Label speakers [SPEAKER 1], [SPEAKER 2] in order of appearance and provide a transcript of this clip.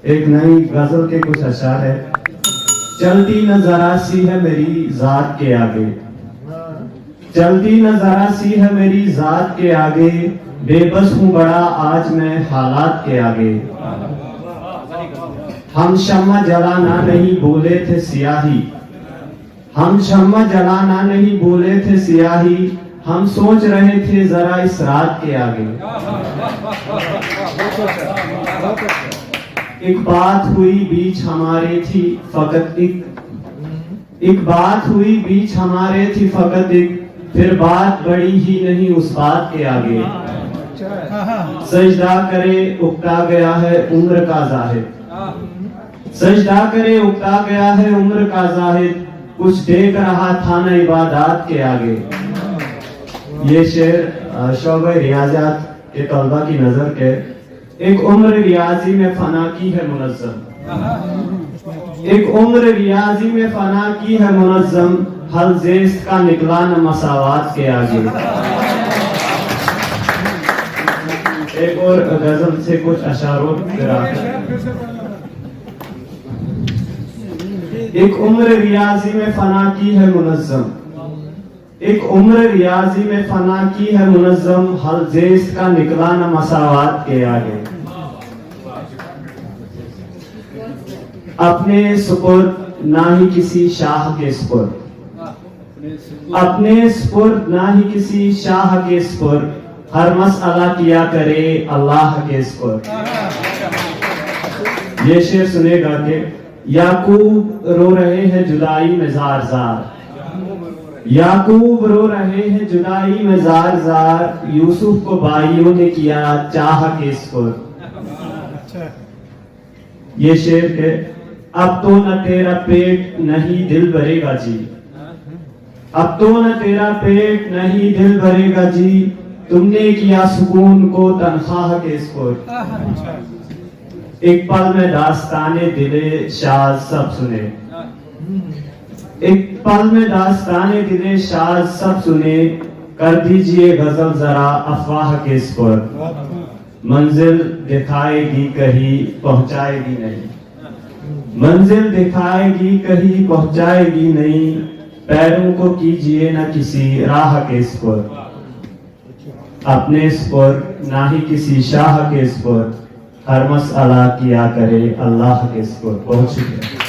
[SPEAKER 1] एक नई गजल के कुछ अशार है। चलती न जरा सी है मेरी जात के आगे, चलती न जरा सी है मेरी जात के आगे, बेबस हूँ बड़ा आज मैं हालात के आगे। हम शम्मा जलाना नहीं बोले थे सियाही, हम शम्मा जलाना नहीं बोले थे सियाही, हम सोच रहे थे जरा इस रात के आगे। एक बात हुई बीच हमारे थी फकत एक बात हुई बीच हमारे थी फकत एक, फिर बात बड़ी ही नहीं उस बात के आगे। सजदा करे उकता गया है उम्र का जाहिद, सजदा करे उकता गया है उम्र का जाहिद, कुछ देख रहा था न इबादत के आगे। ये शेर शोबे रियाजात के तलबा की नजर के। एक उम्र रियाजी में फना की है मुनज़्ज़म, एक उम्र रियाजी में फना की है मुनज़्ज़म, हल ज़ेस्त का निकला न मसावात के आगे। एक और गजल से कुछ अशारों एक उम्र रियाजी में फना की है मुनज़्ज़म, एक उम्र रियाजी में फना की है मुनज़्ज़म, हल ज़ेस्त का निकला न मसावात के आगे। अपने सुपुर्द ना ही किसी शाह के सुपुर्द, अपने सुपुर्द ना ही किसी शाह के सुपुर्द, हर मसला किया करे अल्लाह के सुपुर्द। ये शेर सुनेगा कि याकूब रो रहे हैं जुदाई में जार जार, याकूब रो रहे हैं जुदाई में जार जार, यूसुफ को भाइयों ने किया चाह के सुपुर्द। ये शेर के अब तो न तेरा पेट नहीं दिल भरेगा जी, अब तो न तेरा पेट नहीं दिल भरेगा जी, तुमने किया सुकून को तनख्वाह के सुपुर्द। एक पल में दास्ताने दिले शाद सब सुने, एक पल में दास्ताने दिले शाद सब सुने, कर दीजिए गजल जरा अफवाह के सुपुर्द। मंजिल दिखाएगी कहीं पहुंचाएगी नहीं, मंजिल दिखाएगी कहीं पहुंचाएगी नहीं, पैरों को कीजिए न किसी राह के सुपुर्द। अपने सुपुर्द ना ही किसी शाह के सुपुर्द, हर मसला किया करे अल्लाह के सुपुर्द। बहुत शुक्रिया।